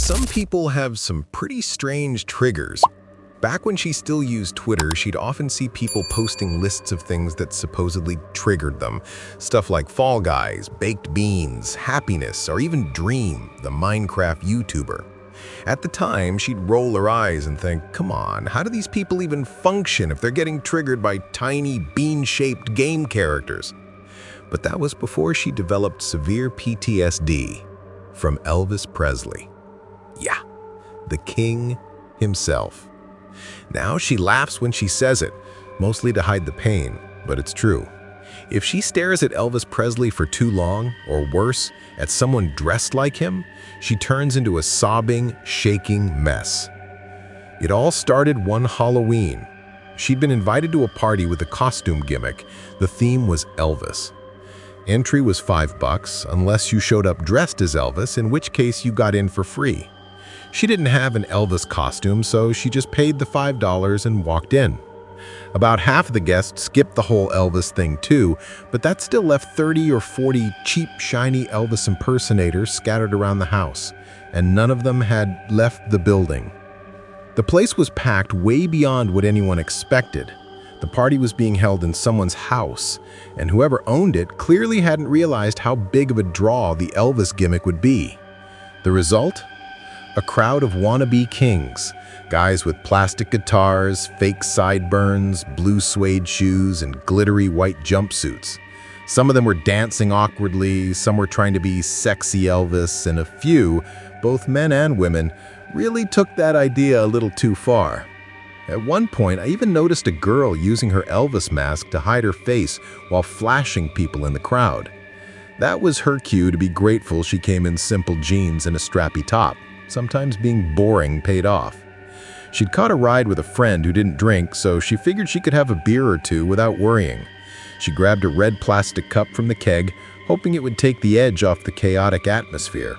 Some people have some pretty strange triggers. Back when she still used Twitter, she'd often see people posting lists of things that supposedly triggered them. Stuff like Fall Guys, baked beans, happiness, or even Dream, the Minecraft YouTuber. At the time, she'd roll her eyes and think, come on, how do these people even function if they're getting triggered by tiny bean-shaped game characters? But that was before she developed severe PTSD from Elvis Presley. Yeah, the king himself. Now she laughs when she says it, mostly to hide the pain, but it's true. If she stares at Elvis Presley for too long, or worse, at someone dressed like him, she turns into a sobbing, shaking mess. It all started one Halloween. She'd been invited to a party with a costume gimmick. The theme was Elvis. Entry was $5, unless you showed up dressed as Elvis, in which case you got in for free. She didn't have an Elvis costume, so she just paid the $5 and walked in. About half of the guests skipped the whole Elvis thing too, but that still left 30 or 40 cheap, shiny Elvis impersonators scattered around the house, and none of them had left the building. The place was packed way beyond what anyone expected. The party was being held in someone's house, and whoever owned it clearly hadn't realized how big of a draw the Elvis gimmick would be. The result? A crowd of wannabe kings, guys with plastic guitars, fake sideburns, blue suede shoes, and glittery white jumpsuits. Some of them were dancing awkwardly, some were trying to be sexy Elvis, and a few, both men and women, really took that idea a little too far. At one point, I even noticed a girl using her Elvis mask to hide her face while flashing people in the crowd. That was her cue to be grateful she came in simple jeans and a strappy top. Sometimes being boring paid off. She'd caught a ride with a friend who didn't drink, so she figured she could have a beer or two without worrying. She grabbed a red plastic cup from the keg, hoping it would take the edge off the chaotic atmosphere.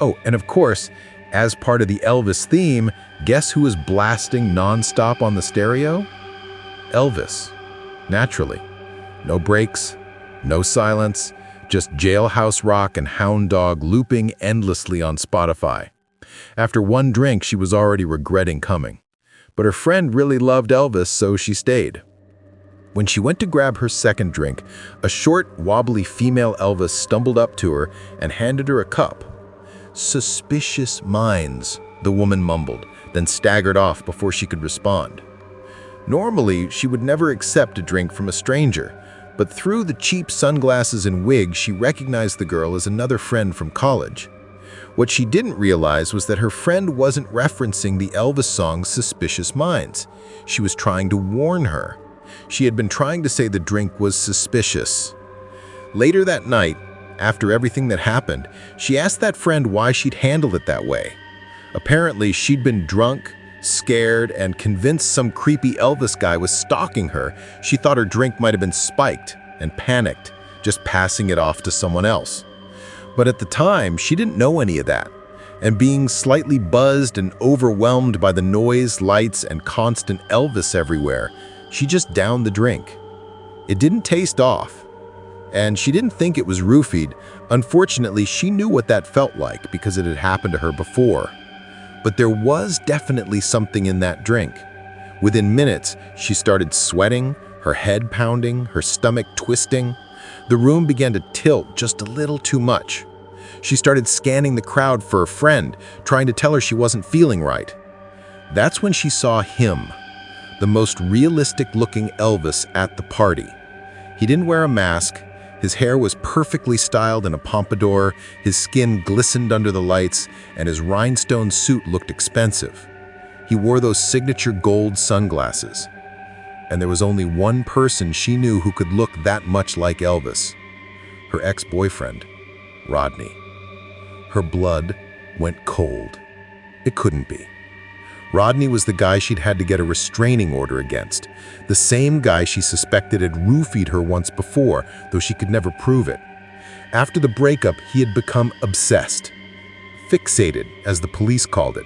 Oh, and of course, as part of the Elvis theme, guess who was blasting non-stop on the stereo? Elvis. Naturally. No breaks, no silence, just jailhouse rock and hound dog looping endlessly on Spotify. After one drink, she was already regretting coming. But her friend really loved Elvis, so she stayed. When she went to grab her second drink, a short, wobbly female Elvis stumbled up to her and handed her a cup. "Suspicious minds," the woman mumbled, then staggered off before she could respond. Normally, she would never accept a drink from a stranger, but through the cheap sunglasses and wig, she recognized the girl as another friend from college. What she didn't realize was that her friend wasn't referencing the Elvis song Suspicious Minds. She was trying to warn her. She had been trying to say the drink was suspicious. Later that night, after everything that happened, she asked that friend why she'd handled it that way. Apparently, she'd been drunk, scared, and convinced some creepy Elvis guy was stalking her. She thought her drink might have been spiked and panicked, just passing it off to someone else. But at the time, she didn't know any of that, and being slightly buzzed and overwhelmed by the noise, lights, and constant Elvis everywhere, she just downed the drink. It didn't taste off, and she didn't think it was roofied. Unfortunately, she knew what that felt like because it had happened to her before. But there was definitely something in that drink. Within minutes, she started sweating, her head pounding, her stomach twisting. The room began to tilt just a little too much. She started scanning the crowd for a friend, trying to tell her she wasn't feeling right. That's when she saw him, the most realistic-looking Elvis at the party. He didn't wear a mask. His hair was perfectly styled in a pompadour, his skin glistened under the lights, and his rhinestone suit looked expensive. He wore those signature gold sunglasses. And there was only one person she knew who could look that much like Elvis. Her ex-boyfriend, Rodney. Her blood went cold. It couldn't be. Rodney was the guy she'd had to get a restraining order against. The same guy she suspected had roofied her once before, though she could never prove it. After the breakup, he had become obsessed. Fixated, as the police called it.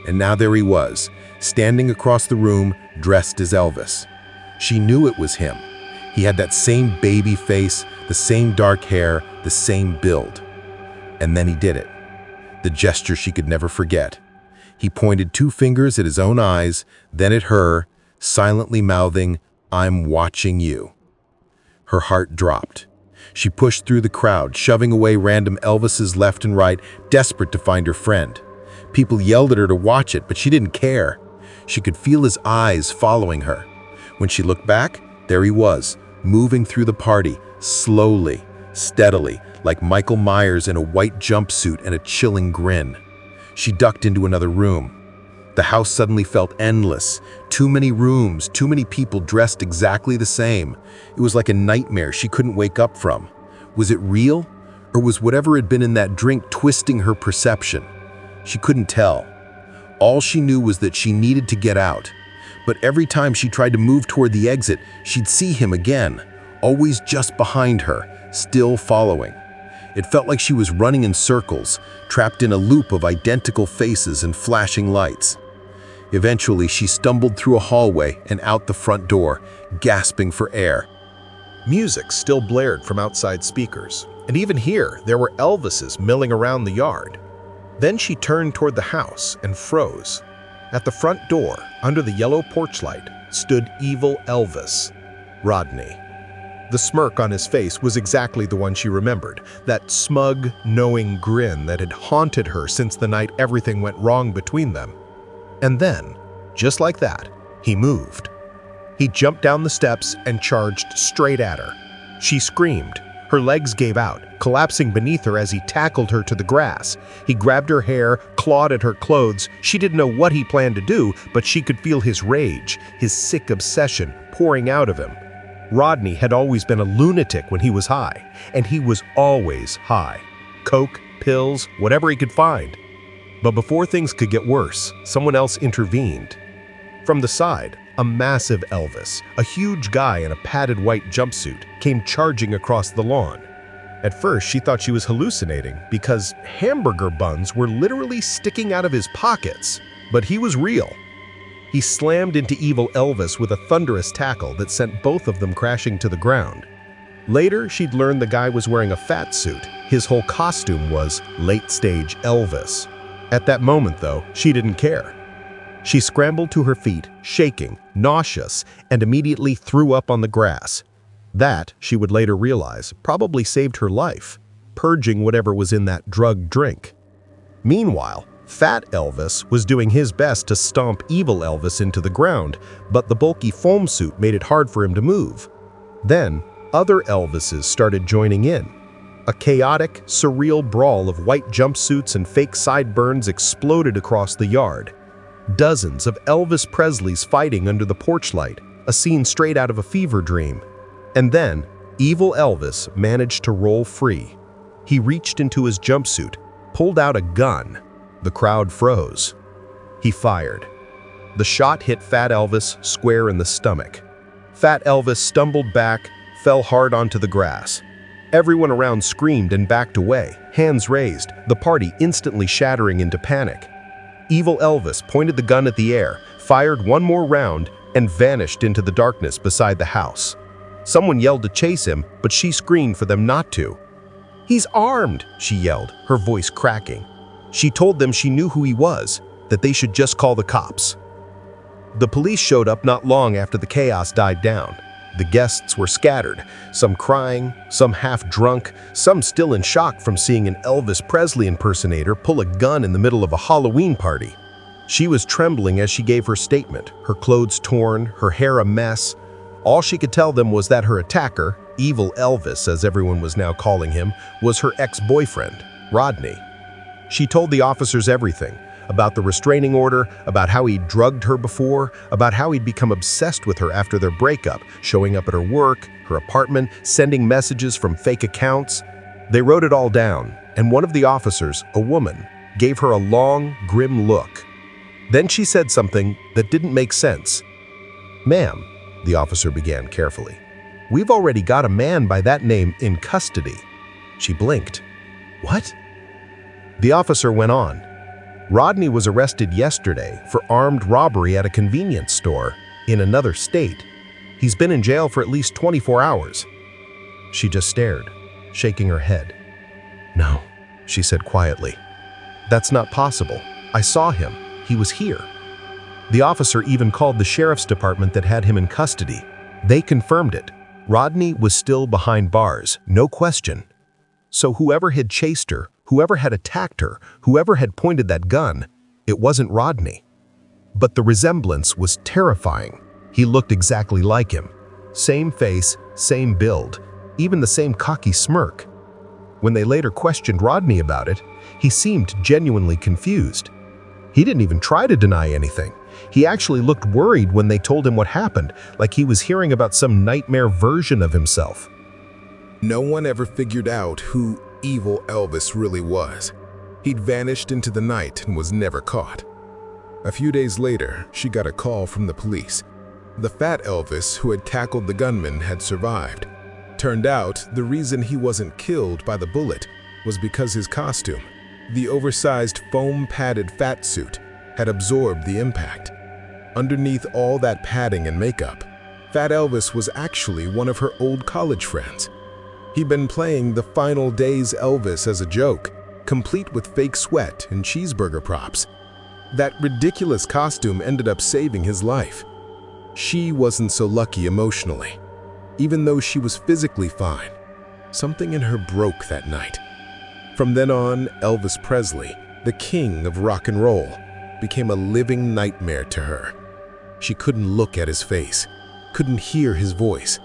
And now there he was, standing across the room, dressed as Elvis. She knew it was him. He had that same baby face, the same dark hair, the same build. And then he did it. the gesture she could never forget. He pointed 2 fingers at his own eyes, then at her, silently mouthing, "I'm watching you." Her heart dropped. She pushed through the crowd, shoving away random Elvises left and right, desperate to find her friend. People yelled at her to watch it, but she didn't care. She could feel his eyes following her. When she looked back, there he was, moving through the party, slowly, steadily, like Michael Myers in a white jumpsuit and a chilling grin. She ducked into another room. The house suddenly felt endless. Too many rooms, too many people dressed exactly the same. It was like a nightmare she couldn't wake up from. Was it real? Or was whatever had been in that drink twisting her perception? She couldn't tell. All she knew was that she needed to get out. But every time she tried to move toward the exit, she'd see him again, always just behind her, still following. It felt like she was running in circles, trapped in a loop of identical faces and flashing lights. Eventually, she stumbled through a hallway and out the front door, gasping for air. Music still blared from outside speakers, and even here, there were Elvises milling around the yard. Then she turned toward the house and froze. At the front door, under the yellow porch light, stood evil Elvis, Rodney. The smirk on his face was exactly the one she remembered, that smug, knowing grin that had haunted her since the night everything went wrong between them. And then, just like that, he moved. He jumped down the steps and charged straight at her. She screamed. Her legs gave out, collapsing beneath her as he tackled her to the grass. He grabbed her hair, clawed at her clothes. She didn't know what he planned to do, but she could feel his rage, his sick obsession pouring out of him. Rodney had always been a lunatic when he was high, and he was always high. Coke, pills, whatever he could find. But before things could get worse, someone else intervened. From the side, a massive Elvis, a huge guy in a padded white jumpsuit, came charging across the lawn. At first, she thought she was hallucinating because hamburger buns were literally sticking out of his pockets, but he was real. He slammed into evil Elvis with a thunderous tackle that sent both of them crashing to the ground. Later, she'd learned the guy was wearing a fat suit. His whole costume was late-stage Elvis. At that moment, though, she didn't care. She scrambled to her feet, shaking, nauseous, and immediately threw up on the grass. That, she would later realize, probably saved her life, purging whatever was in that drugged drink. Meanwhile, Fat Elvis was doing his best to stomp evil Elvis into the ground, but the bulky foam suit made it hard for him to move. Then, other Elvises started joining in. A chaotic, surreal brawl of white jumpsuits and fake sideburns exploded across the yard. Dozens of Elvis Presleys fighting under the porch light, a scene straight out of a fever dream. And then, evil Elvis managed to roll free. He reached into his jumpsuit, pulled out a gun. The crowd froze. He fired. The shot hit Fat Elvis square in the stomach. Fat Elvis stumbled back, fell hard onto the grass. Everyone around screamed and backed away, hands raised, the party instantly shattering into panic. Evil Elvis pointed the gun at the air, fired one more round, and vanished into the darkness beside the house. Someone yelled to chase him, but she screamed for them not to. "He's armed," she yelled, her voice cracking. She told them she knew who he was, that they should just call the cops. The police showed up not long after the chaos died down. The guests were scattered, some crying, some half-drunk, some still in shock from seeing an Elvis Presley impersonator pull a gun in the middle of a Halloween party. She was trembling as she gave her statement, her clothes torn, her hair a mess. All she could tell them was that her attacker, evil Elvis as everyone was now calling him, was her ex-boyfriend, Rodney. She told the officers everything, about the restraining order, about how he'd drugged her before, about how he'd become obsessed with her after their breakup, showing up at her work, her apartment, sending messages from fake accounts. They wrote it all down, and one of the officers, a woman, gave her a long, grim look. Then she said something that didn't make sense. "Ma'am," the officer began carefully, "we've already got a man by that name in custody." She blinked. "What?" The officer went on. "Rodney was arrested yesterday for armed robbery at a convenience store in another state. He's been in jail for at least 24 hours. She just stared, shaking her head. "No," she said quietly. "That's not possible. I saw him. He was here." The officer even called the sheriff's department that had him in custody. They confirmed it. Rodney was still behind bars, no question. So whoever had chased her, whoever had attacked her, whoever had pointed that gun, it wasn't Rodney. But the resemblance was terrifying. He looked exactly like him. Same face, same build, even the same cocky smirk. When they later questioned Rodney about it, he seemed genuinely confused. He didn't even try to deny anything. He actually looked worried when they told him what happened, like he was hearing about some nightmare version of himself. No one ever figured out who evil Elvis really was. He'd vanished into the night and was never caught. A few days later, she got a call from the police. The fat Elvis who had tackled the gunman had survived. Turned out, the reason he wasn't killed by the bullet was because his costume, the oversized foam-padded fat suit, had absorbed the impact. Underneath all that padding and makeup, Fat Elvis was actually one of her old college friends. He'd been playing the Final Days Elvis as a joke, complete with fake sweat and cheeseburger props. That ridiculous costume ended up saving his life. She wasn't so lucky emotionally. Even though she was physically fine, something in her broke that night. From then on, Elvis Presley, the king of rock and roll, became a living nightmare to her. She couldn't look at his face, couldn't hear his voice.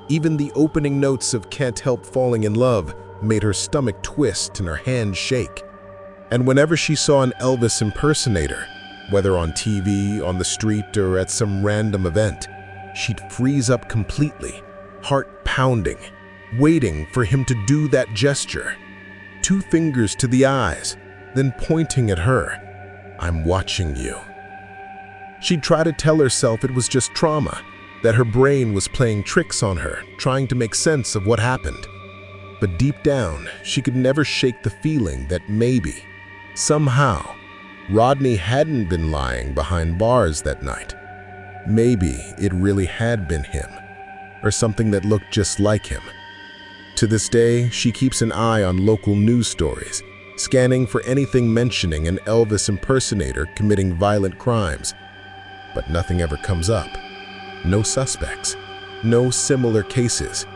Even the opening notes of Can't Help Falling in Love made her stomach twist and her hands shake. And whenever she saw an Elvis impersonator, whether on TV, on the street, or at some random event, she'd freeze up completely, heart pounding, waiting for him to do that gesture. 2 fingers to the eyes, then pointing at her. "I'm watching you." She'd try to tell herself it was just trauma, that her brain was playing tricks on her, trying to make sense of what happened. But deep down, she could never shake the feeling that maybe, somehow, Rodney hadn't been lying behind bars that night. Maybe it really had been him, or something that looked just like him. To this day, she keeps an eye on local news stories, scanning for anything mentioning an Elvis impersonator committing violent crimes. But nothing ever comes up. No suspects, no similar cases.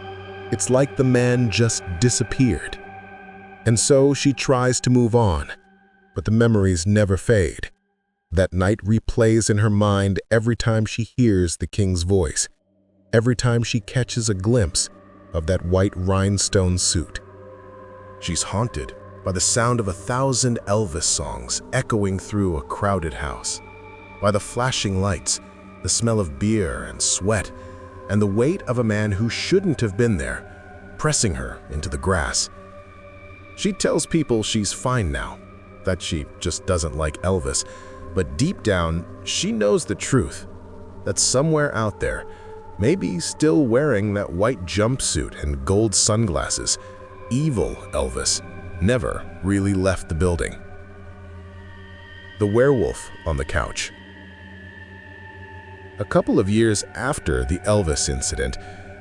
It's like the man just disappeared. And so she tries to move on, but the memories never fade. That night replays in her mind every time she hears the king's voice, every time she catches a glimpse of that white rhinestone suit. She's haunted by the sound of 1,000 Elvis songs echoing through a crowded house, by the flashing lights, the smell of beer and sweat, and the weight of a man who shouldn't have been there, pressing her into the grass. She tells people she's fine now, that she just doesn't like Elvis, but deep down, she knows the truth, that somewhere out there, maybe still wearing that white jumpsuit and gold sunglasses, evil Elvis never really left the building. The werewolf on the couch. A couple of years after the Elvis incident,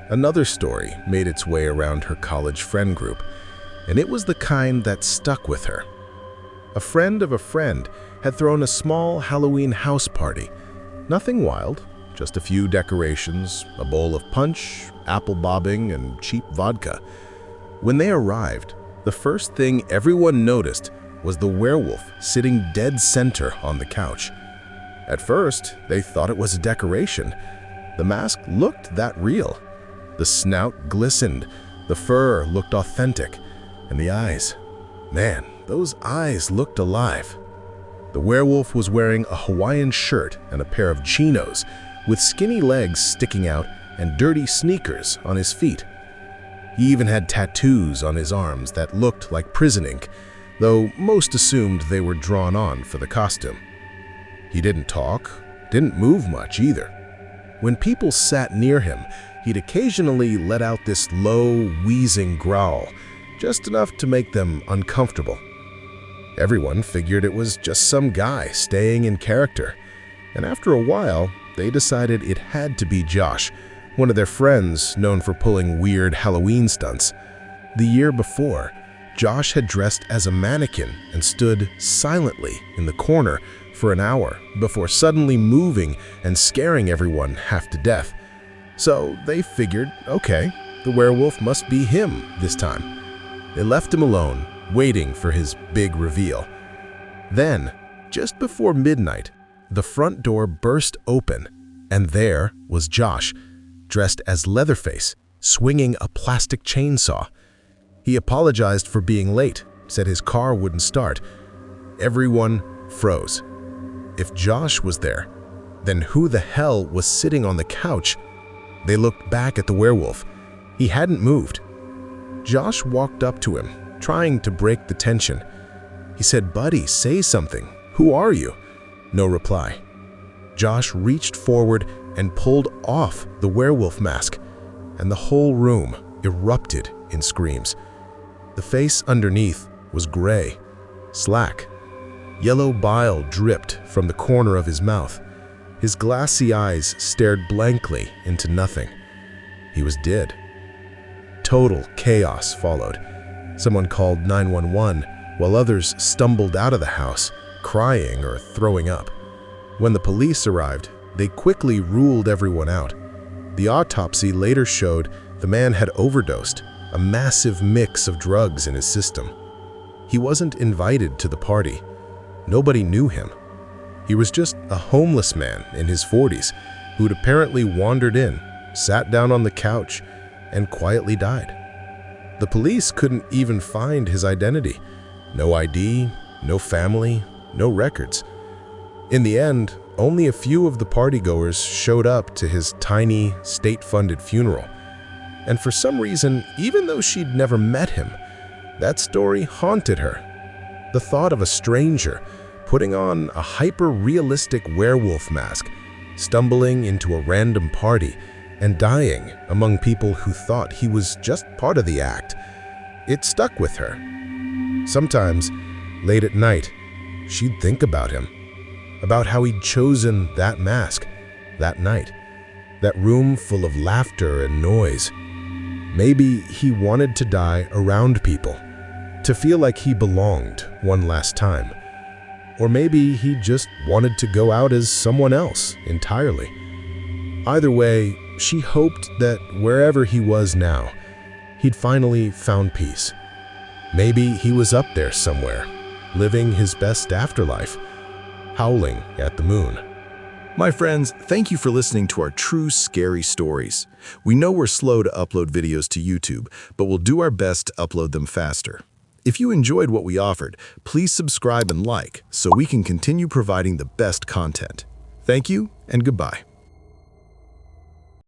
another story made its way around her college friend group, and it was the kind that stuck with her. A friend of a friend had thrown a small Halloween house party. Nothing wild, just a few decorations, a bowl of punch, apple bobbing, and cheap vodka. When they arrived, the first thing everyone noticed was the werewolf sitting dead center on the couch. At first, they thought it was a decoration. The mask looked that real. The snout glistened, the fur looked authentic, and the eyes, man, those eyes looked alive. The werewolf was wearing a Hawaiian shirt and a pair of chinos, with skinny legs sticking out and dirty sneakers on his feet. He even had tattoos on his arms that looked like prison ink, though most assumed they were drawn on for the costume. He didn't talk, didn't move much either. When people sat near him, he'd occasionally let out this low, wheezing growl, just enough to make them uncomfortable. Everyone figured it was just some guy staying in character, and after a while, they decided it had to be Josh, one of their friends known for pulling weird Halloween stunts. The year before, Josh had dressed as a mannequin and stood silently in the corner for an hour before suddenly moving and scaring everyone half to death. So they figured, okay, the werewolf must be him this time. They left him alone, waiting for his big reveal. Then, just before midnight, the front door burst open, and there was Josh, dressed as Leatherface, swinging a plastic chainsaw. He apologized for being late, said his car wouldn't start. Everyone froze. If Josh was there, then who the hell was sitting on the couch? They looked back at the werewolf. He hadn't moved. Josh walked up to him, trying to break the tension. He said, "Buddy, say something. Who are you?" No reply. Josh reached forward and pulled off the werewolf mask, and the whole room erupted in screams. The face underneath was gray, slack. Yellow bile dripped from the corner of his mouth. His glassy eyes stared blankly into nothing. He was dead. Total chaos followed. Someone called 911, while others stumbled out of the house, crying or throwing up. When the police arrived, they quickly ruled everyone out. The autopsy later showed the man had overdosed, a massive mix of drugs in his system. He wasn't invited to the party. Nobody knew him. He was just a homeless man in his 40s who'd apparently wandered in, sat down on the couch, and quietly died. The police couldn't even find his identity. No ID, no family, no records. In the end, only a few of the partygoers showed up to his tiny, state-funded funeral. And for some reason, even though she'd never met him, that story haunted her. The thought of a stranger putting on a hyper-realistic werewolf mask, stumbling into a random party, and dying among people who thought he was just part of the act, it stuck with her. Sometimes, late at night, she'd think about him, about how he'd chosen that mask, that night, that room full of laughter and noise. Maybe he wanted to die around people, to feel like he belonged one last time. Or maybe he just wanted to go out as someone else entirely. Either way, she hoped that wherever he was now, he'd finally found peace. Maybe he was up there somewhere, living his best afterlife, howling at the moon. My friends, thank you for listening to our true scary stories. We know we're slow to upload videos to YouTube, but we'll do our best to upload them faster. If you enjoyed what we offered, please subscribe and like so we can continue providing the best content. Thank you and goodbye.